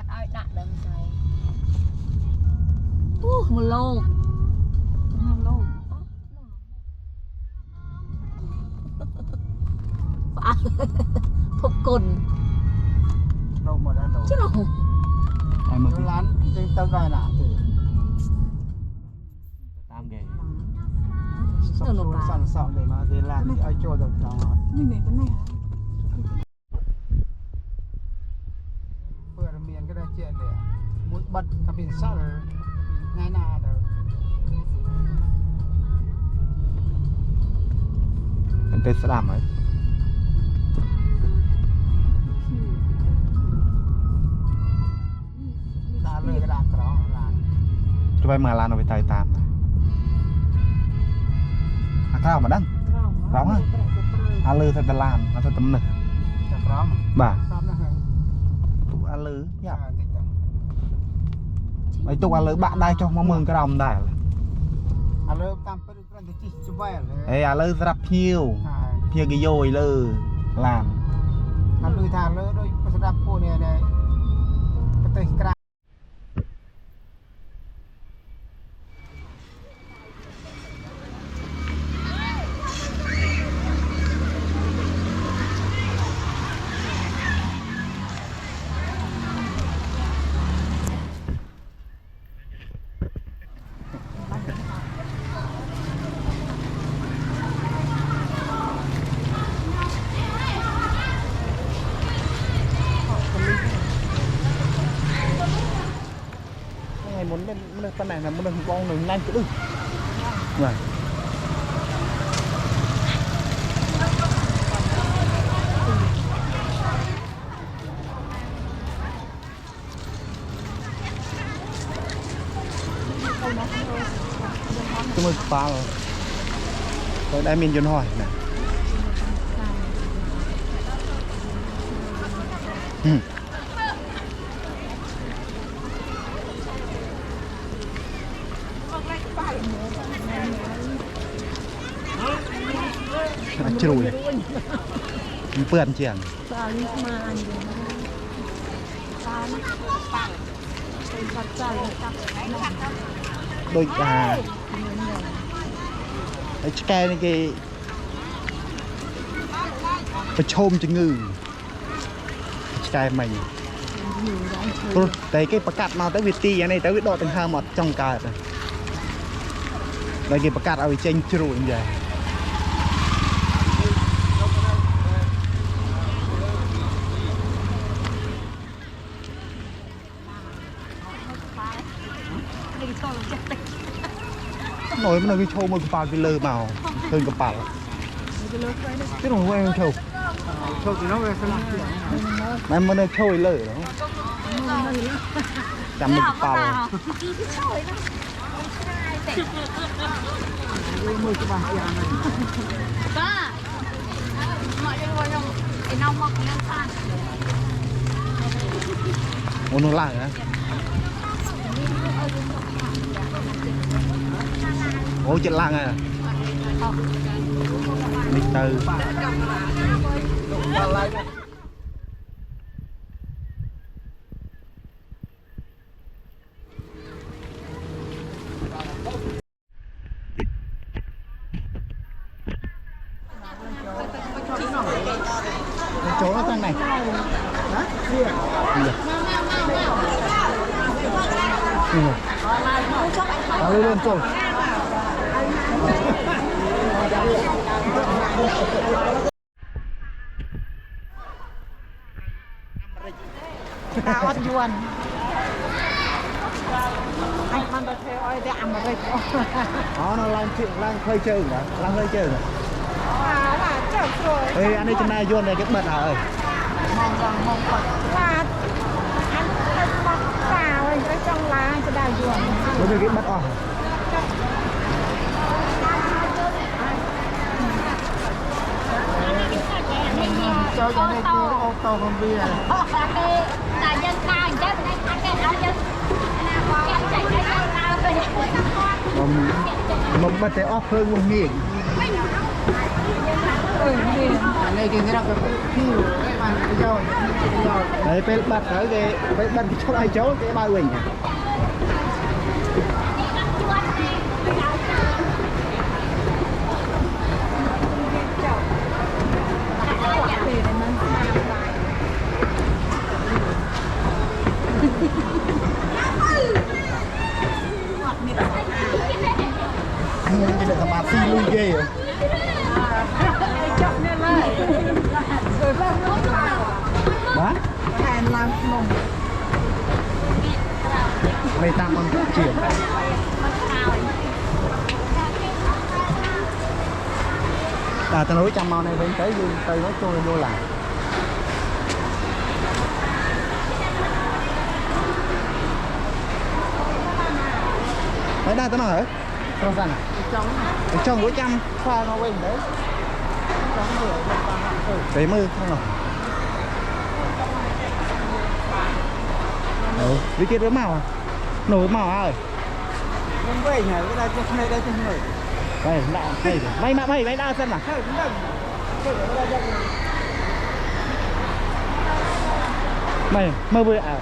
เอาดักดังใจมันโลกโลกพบกลโลกหมดแล้วโลก chứ đâu ไอ้มึง ร้านจึงต้องได้หนาตื่น ตามแก สองศูนย์สั่นสองเลยมาที่ร้านที่ไอโจ้ตรงกลางนี่ไหนกันแน่เปิดเมียนก็ได้เจ็ดเลยมุดบัดกับเป็นสั่นง่ายหน้าเด้อ มันเป็นสลามไหม ร้านเลยกระดาษกรองร้าน จะไปเมื่อร้านเอาไปตายตามนะข้าวมาดังร้องฮะอาลือใส่ตะลานมาใส่ตำหนึก จะพร้อม บ่า พร้อมนะฮะ ตุอาลือหยาบ ติ๊กต๊อก ไอ้ตุอาลือบะได้choมาเมืองกระดมได้เลย เอาเลยตามไปดูกันที่จุ๊บไว้เลย ไอ้อาลือสลับพิวพิวกิโยยเลยลาน เอาดูทางเลยโดยประดับพวกเนี่ยในประเทศกลาง ไอ้muốn lên muốn lên này là muốn lên bong đường nhanh chứ vậy chúng mình phá rồi tôi đã mình dân hỏi nè chuiมันเปื้อนเจียงโดยไอ้แกนี่แกประชมจะงือแกมันแต่แกประกาศมาแต่วิตีอย่างนี้แต่วิโดดเป็นห้าหมดจ้องกายเลยแล้วแกประกาศเอาไปเจงจรูอย่างใหญ่หน่อยมันเอาไปโชว์มือกระเป๋าไปเลยเมาเทินกระเป๋าที่หนูว่าโชว์ โชคดีน้องเวสนา มันเอาโชว์เลยเหรอจำมือกระเป๋า มือกระบาดยานะ ก็หมดเลยวันไอ้น้องมอกนั่งข้าง โอ้โหล่างนะโอ้จะล่างไงมิเตอร์โจ้ตั้งไหนฮะเอาเริ่มต้นตาอ่อนยวนไอ้มันจะเทอ้อยได้อเมริกา อ๋อเราล่างเคยเจอเหรอล่างเคยเจอเหรอ ว่าเจ้าสวย เฮ้ยอันนี้จะนายโยนอะไรก็เปิดหาเอ้ย มองก่อนว่าอันเป็นบอกสาวไอ้ก็จังลาจะได้ยวน รู้สึกมัดอ่ะ เจ้าจะได้กินโอโต้คอมเบียร์ แต่ยังกลางจะไม่ได้แค่เอายังใจใจเราไป มันบัดแต่ออฟเพิ่งมึงมีอีก อันนี้กินที่เราเป็นพี่มันเจ้า เออ đấy bên bật tới cái bên bật chỗ ai chỗ cái bao quỳnh anh cái được mà phi lui ghê rồi đó hàng làm nồng mày tạm bằng chuyển tao nói trăm màu này vẫn tới nó trôi vô lại đấy đây tao nói hả trong rằng trong mỗi trăm khoa nó quên đấy đấy mưa không nào đi kia màu à nổi màu ơi không quên nhỉ cái đây đây trên người đây mày mày đa sân à mày mơ vừa à